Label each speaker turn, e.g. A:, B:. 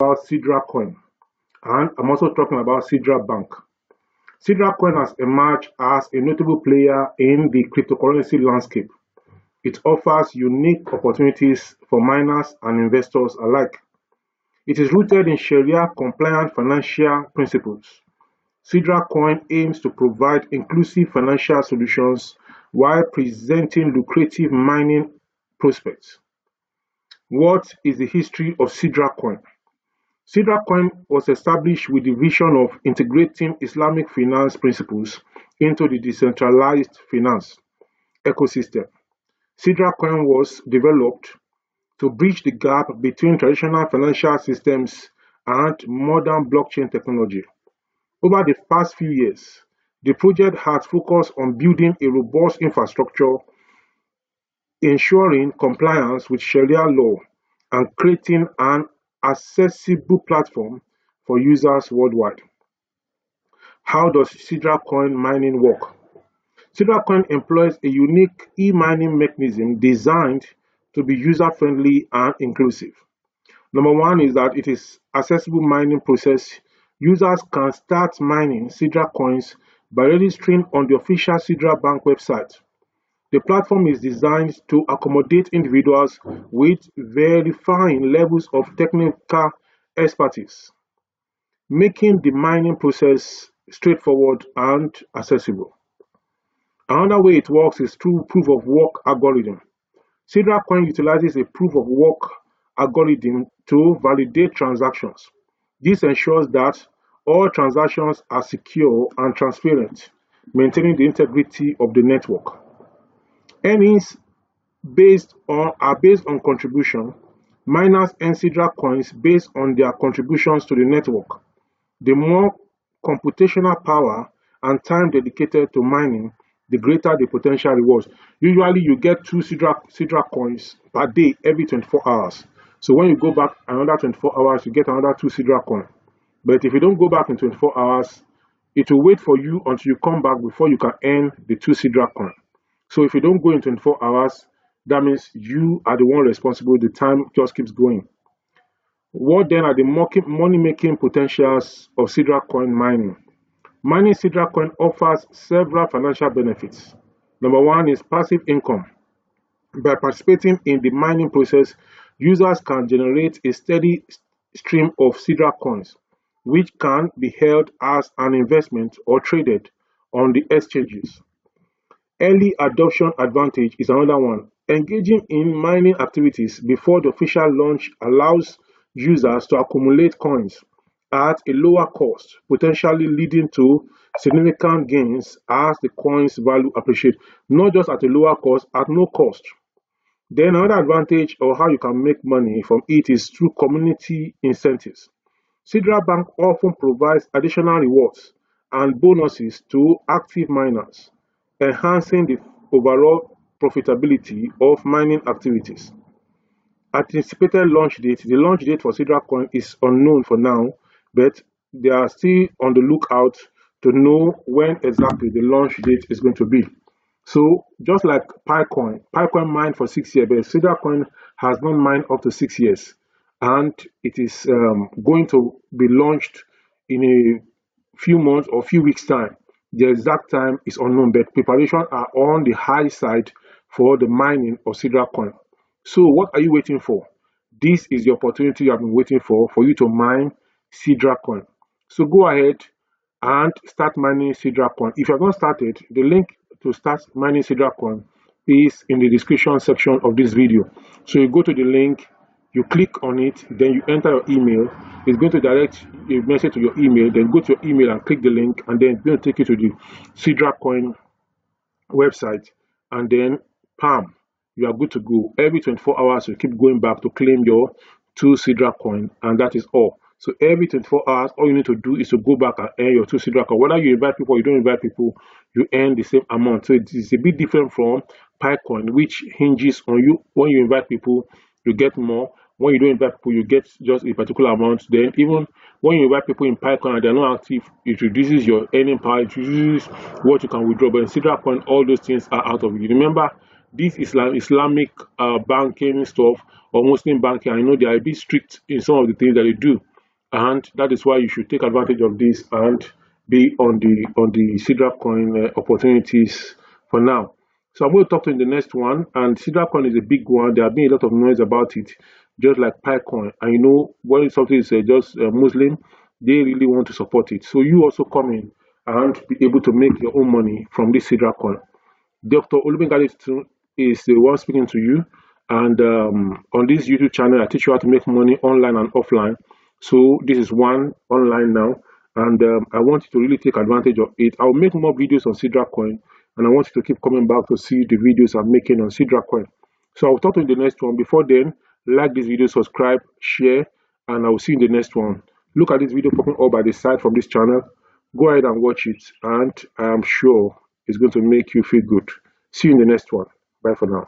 A: about Sidra Coin, and I'm also talking about Sidra Bank. Sidra Coin has emerged as a notable player in the cryptocurrency landscape. It offers unique opportunities for miners and investors alike. It is rooted in Sharia-compliant financial principles. Sidra Coin aims to provide inclusive financial solutions while presenting lucrative mining prospects. What is the history of Sidra Coin? Sidra Coin was established with the vision of integrating Islamic finance principles into the decentralized finance ecosystem. Sidra Coin was developed to bridge the gap between traditional financial systems and modern blockchain technology. Over the past few years, the project has focused on building a robust infrastructure, ensuring compliance with Sharia law, and creating an accessible platform for users worldwide. How does Sidra Coin mining work? Sidra Coin employs a unique e-mining mechanism designed to be user-friendly and inclusive. Number one is that it is accessible mining process. Users can start mining Sidra coins by registering on the official Sidra Bank website. The platform is designed to accommodate individuals with varying levels of technical expertise, making the mining process straightforward and accessible. Another way it works is through proof of work algorithm. Sidra Coin utilizes a proof of work algorithm to validate transactions. This ensures that all transactions are secure and transparent, maintaining the integrity of the network. Earnings are based on contribution. Miners earn Sidra coins based on their contributions to the network. The more computational power and time dedicated to mining, the greater the potential rewards. Usually, you get two Sidra coins per day every 24 hours. So when you go back another 24 hours, you get another two Sidra coin. But if you don't go back in 24 hours, it will wait for you until you come back before you can earn the two Sidra coin. So if you don't go in 24 hours, that means you are the one responsible. The time just keeps going. What then are the money-making potentials of Sidra coin mining? Mining Sidra coin offers several financial benefits. Number one is passive income. By participating in the mining process, users can generate a steady stream of Sidra coins, which can be held as an investment or traded on the exchanges. Early adoption advantage is another one. Engaging in mining activities before the official launch allows users to accumulate coins at a lower cost, potentially leading to significant gains as the coin's value appreciates, not just at a lower cost, at no cost. Then another advantage or how you can make money from it is through community incentives. Sidra Bank often provides additional rewards and bonuses to active miners, enhancing the overall profitability of mining activities. Anticipated launch date. The launch date for Sidra Coin is unknown for now, but they are still on the lookout to know when exactly the launch date is going to be. So just like Picoin mined for 6 years, but Sidra Coin has not mined up to 6 years, and it is going to be launched in a few months or few weeks time. The exact time is unknown, but preparations are on the high side for the mining of Sidra coin. So what are you waiting for? This is the opportunity you have been waiting for you to mine Sidra coin. So go ahead and start mining Sidra coin. If you have not started, the link to start mining Sidra coin is in the description section of this video. So you go to the link, you click on it, then you enter your email. It's going to direct a message to your email. Then go to your email and click the link, and then it's going to take you to the Sidra coin website, and then bam, you are good to go. Every 24 hours you keep going back to claim your two Sidra coin, and that is all. So every 24 hours, all you need to do is to go back and earn your two Sidra coin. Whether you invite people or you don't invite people, you earn the same amount. So it is a bit different from Picoin, which hinges on you. When you invite people, you get more. When you don't invite people, you get just a particular amount. Then even when you invite people in Picoin and they're not active, it reduces your earning power, it reduces what you can withdraw. But in Sidra coin, all those things are out of it. Remember, this Islamic banking stuff, or Muslim banking. I know they are a bit strict in some of the things that they do, and that is why you should take advantage of this and be on the Sidra coin opportunities for now. So I'm going to talk to you in the next one. And Sidra coin is a big one. There have been a lot of noise about it, just like Picoin. And you know, when something is just Muslim, they really want to support it. So you also come in and be able to make your own money from this Sidra coin. Dr. Olubengade is the one speaking to you. And on this YouTube channel, I teach you how to make money online and offline. So this is one online now. And I want you to really take advantage of it. I'll make more videos on Sidra coin. And I want you to keep coming back to see the videos I'm making on Sidra coin. So I'll talk to you in the next one. Before then, like this video, subscribe, share, and I will see you in the next one. Look at this video popping up by the side from this channel. Go ahead and watch it, and I'm sure it's going to make you feel good. See you in the next one. Bye for now.